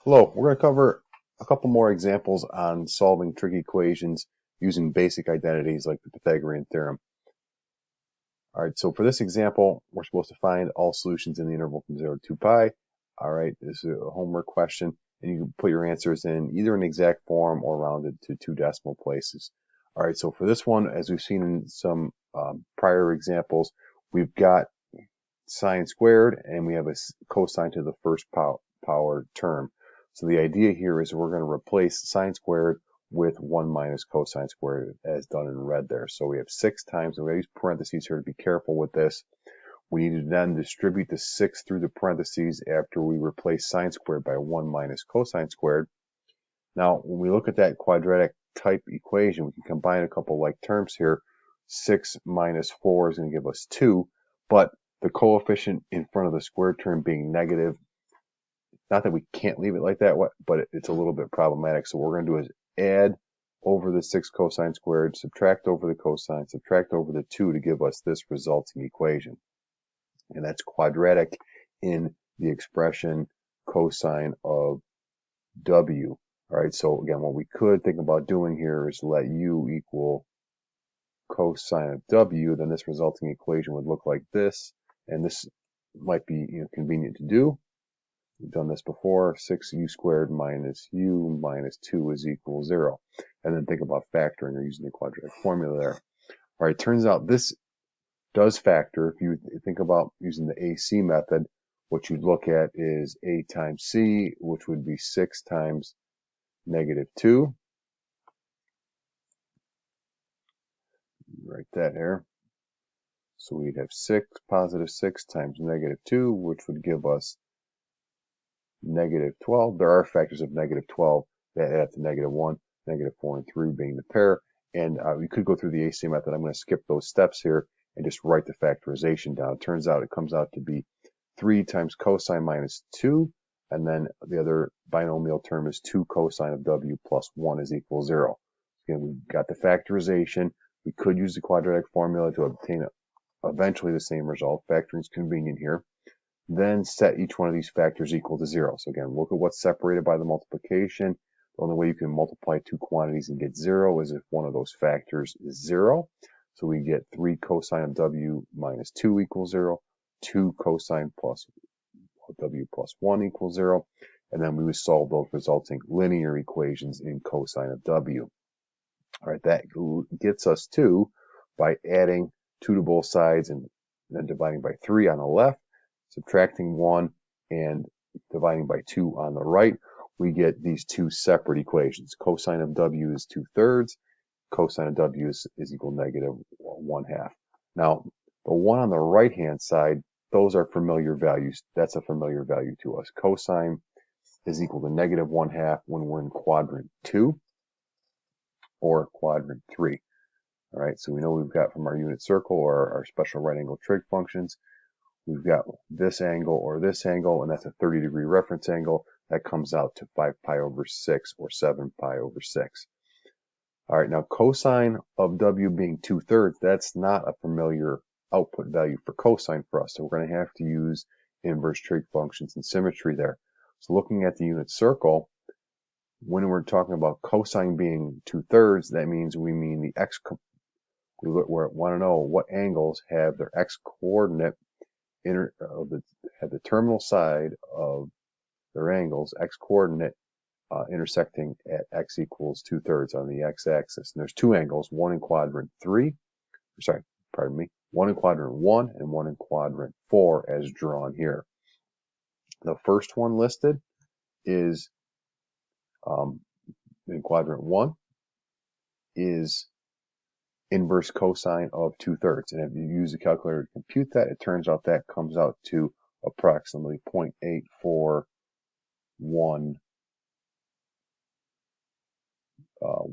Hello, we're going to cover a couple more examples on solving trig equations using basic identities like the Pythagorean theorem. All right, so for this example, we're supposed to find all solutions in the interval from 0 to 2 pi. All right, this is a homework question, and you can put your answers in either an exact form or rounded to 2 decimal places. All right, so for this one, as we've seen in some prior examples, we've got sine squared, and we have a cosine to the first power term. So the idea here is we're going to replace sine squared with 1 minus cosine squared as done in red there. So we have 6 times, and we use parentheses here to be careful with this. We need to then distribute the 6 through the parentheses after we replace sine squared by 1 minus cosine squared. Now, when we look at that quadratic type equation, we can combine a couple like terms here. 6 minus 4 is going to give us 2, but the coefficient in front of the squared term being negative, not that we can't leave it like that, but it's a little bit problematic. So what we're going to do is add over the 6 cosine squared, subtract over the cosine, subtract over the 2 to give us this resulting equation. And that's quadratic in the expression cosine of w. All right, so again, what we could think about doing here is let u equal cosine of w, then this resulting equation would look like this, and this might be convenient to do. We've done this before. 6u squared minus u minus 2 is equal 0. And then think about factoring or using the quadratic formula there. All right, turns out this does factor. If you think about using the AC method, what you'd look at is a times c, which would be 6 times negative 2. Write that here. So we'd have positive 6 times negative 2, which would give us negative 12. There are factors of negative 12 that add up to negative 1, negative 4, and 3 being the pair. And we could go through the AC method. I'm going to skip those steps here and just write the factorization down. It turns out it comes out to be 3 times cosine minus 2, and then the other binomial term is 2 cosine of w plus 1 is equal 0. Again, we've got the factorization. We could use the quadratic formula to obtain eventually the same result. Factoring is convenient here. Then set each one of these factors equal to 0. So again, look at what's separated by the multiplication. The only way you can multiply two quantities and get 0 is if one of those factors is 0. So we get 3 cosine of w minus 2 equals 0, 2 cosine plus w plus 1 equals 0, and then we would solve those resulting linear equations in cosine of w. All right, that gets us to, by adding 2 to both sides and then dividing by 3 on the left, subtracting 1 and dividing by 2 on the right, we get these two separate equations. Cosine of w is 2/3. Cosine of w is equal to negative 1/2. Now, the one on the right-hand side, those are familiar values. That's a familiar value to us. Cosine is equal to negative 1/2 when we're in quadrant 2 or quadrant 3. All right, so we know we've got from our unit circle or our special right angle trig functions, we've got this angle or this angle, and that's a 30-degree reference angle. That comes out to 5 pi over 6 or 7 pi over 6. All right, now cosine of w being 2/3, that's not a familiar output value for cosine for us. So we're going to have to use inverse trig functions and symmetry there. So looking at the unit circle, when we're talking about cosine being 2/3, that means we mean the x. We want to know what angles have their x coordinate have the terminal side of their angles, x coordinate, intersecting at x equals 2/3 on the x-axis. And there's two angles, one in quadrant 3, one in quadrant 1 and one in quadrant 4 as drawn here. The first one listed is in quadrant 1 is inverse cosine of 2/3. And if you use a calculator to compute that, it turns out that comes out to approximately 0.841 1. All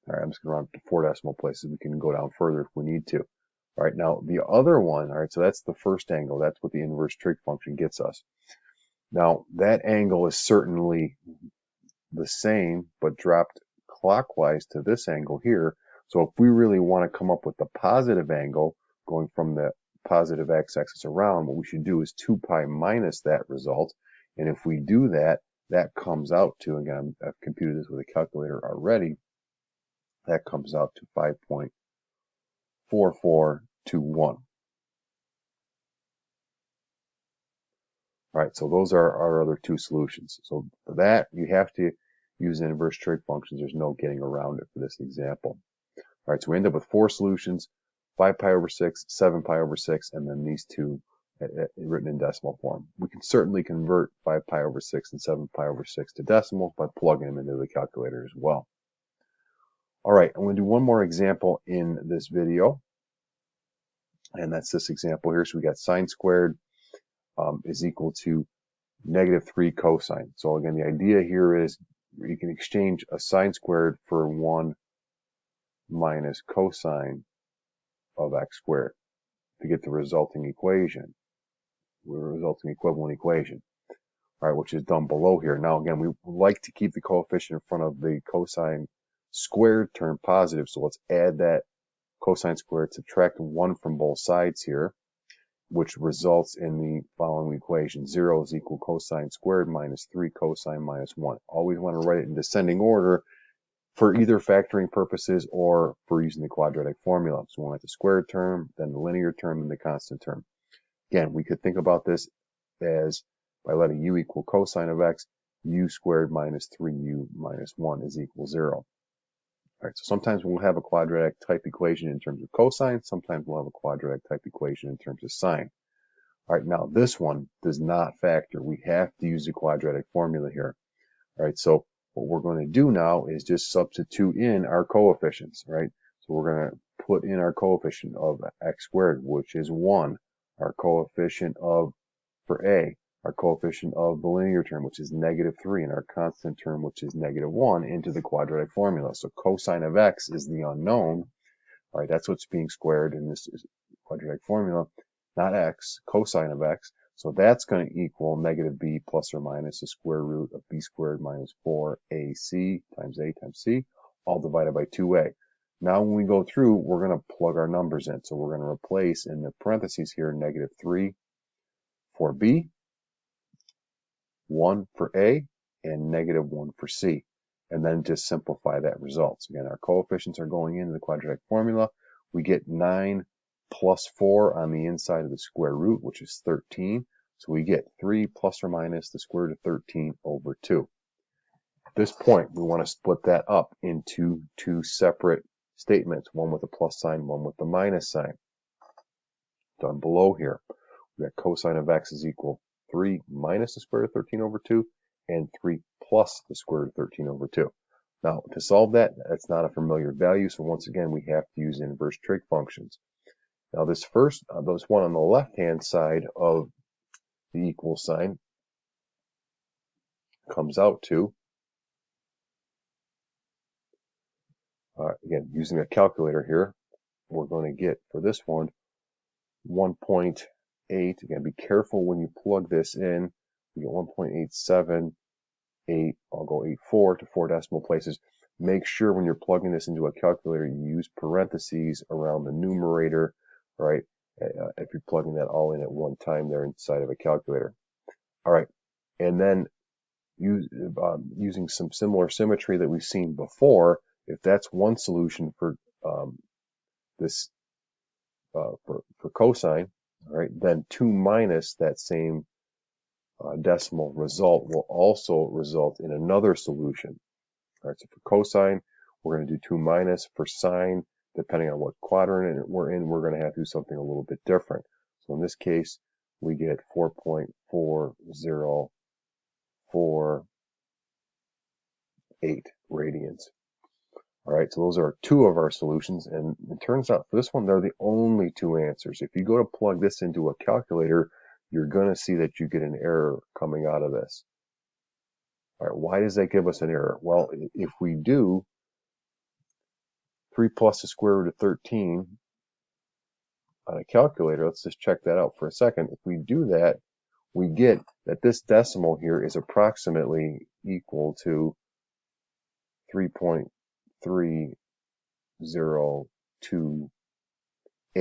right, I'm just going to round up to 4 decimal places. We can go down further if we need to. All right, now the other one, all right, so that's the first angle. That's what the inverse trig function gets us. Now, that angle is certainly the same, but dropped clockwise to this angle here. So if we really want to come up with the positive angle, going from the positive x-axis around, what we should do is 2 pi minus that result. And if we do that, that comes out to, again, I've computed this with a calculator already, that comes out to 5.4421. All right, so those are our other two solutions. So for that, you have to use inverse trig functions. There's no getting around it for this example. All right, so we end up with four solutions, 5 pi over 6, 7 pi over 6, and then these two written in decimal form. We can certainly convert 5 pi over 6 and 7 pi over 6 to decimals by plugging them into the calculator as well. All right, I'm going to do one more example in this video, and that's this example here. So we got sine squared is equal to -3 cosine. So again, the idea here is you can exchange a sine squared for 1 minus cosine of x squared to get the resulting equation, the resulting equivalent equation, all right, which is done below here. Now again, we like to keep the coefficient in front of the cosine squared term positive, so let's add that cosine squared, subtract 1 from both sides here, which results in the following equation. 0 is equal cosine squared minus 3 cosine minus 1. Always want to write it in descending order for either factoring purposes or for using the quadratic formula. So we want the squared term, then the linear term, and the constant term. Again, we could think about this as by letting u equal cosine of x, u squared minus 3u minus 1 is equal 0. All right, so sometimes we'll have a quadratic type equation in terms of cosine, sometimes we'll have a quadratic type equation in terms of sine. All right, now this one does not factor. We have to use the quadratic formula here. All right, so what we're going to do now is just substitute in our coefficients, right? So we're going to put in our coefficient of x squared, which is 1, our coefficient of, for a, our coefficient of the linear term, which is -3, and our constant term, which is -1, into the quadratic formula. So cosine of x is the unknown. All right, that's what's being squared in this quadratic formula, not x, cosine of x. So that's going to equal -b plus or minus the square root of b squared minus 4ac times a times c, all divided by 2a. Now when we go through, we're going to plug our numbers in. So we're going to replace in the parentheses here -3 for b, 1 for a, and -1 for c. And then just simplify that result. So again, our coefficients are going into the quadratic formula. We get 9 plus 4 on the inside of the square root, which is 13. So we get 3 plus or minus the square root of 13 over 2. At this point, we want to split that up into two separate statements, one with a plus sign, one with a minus sign. Done below here. We got cosine of x is equal 3 minus the square root of 13 over 2, and 3 plus the square root of 13 over 2. Now, to solve that, that's not a familiar value, so once again, we have to use inverse trig functions. Now, this first, this one on the left-hand side of the equal sign comes out to, again, using a calculator here, we're going to get, for this one, 1.8. Again, be careful when you plug this in. You get 1.878. I'll go 84 to 4 decimal places. Make sure when you're plugging this into a calculator, you use parentheses around the numerator, right? If you're plugging that all in at one time there inside of a calculator. All right, and then using some similar symmetry that we've seen before, if that's one solution for this for cosine, all right, then 2 minus that same decimal result will also result in another solution. All right, so for cosine, we're going to do 2 minus. For sine, depending on what quadrant we're in, we're going to have to do something a little bit different. So in this case, we get 4.4048 radians. All right, so those are two of our solutions, and it turns out for this one, they're the only two answers. If you go to plug this into a calculator, you're going to see that you get an error coming out of this. All right, why does that give us an error? Well, if we do 3 plus the square root of 13 on a calculator, let's just check that out for a second. If we do that, we get that this decimal here is approximately equal to 3.3028. All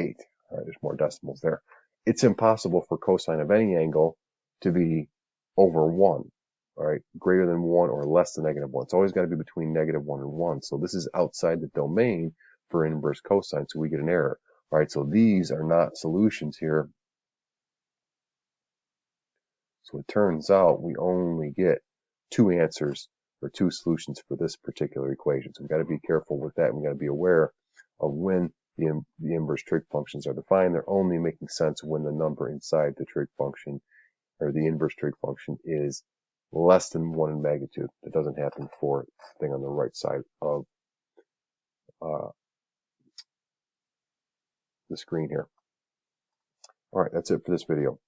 right, there's more decimals there. It's impossible for cosine of any angle to be over 1. all right, greater than 1 or less than -1. It's always got to be between -1 and 1. So this is outside the domain for inverse cosine, so we get an error. All right, so these are not solutions here. So it turns out we only get 2 answers or 2 solutions for this particular equation. So we've got to be careful with that. We've got to be aware of when the inverse trig functions are defined. They're only making sense when the number inside the trig function or the inverse trig function is less than 1 in magnitude. That doesn't happen for the thing on the right side of the screen here. All right, that's it for this video.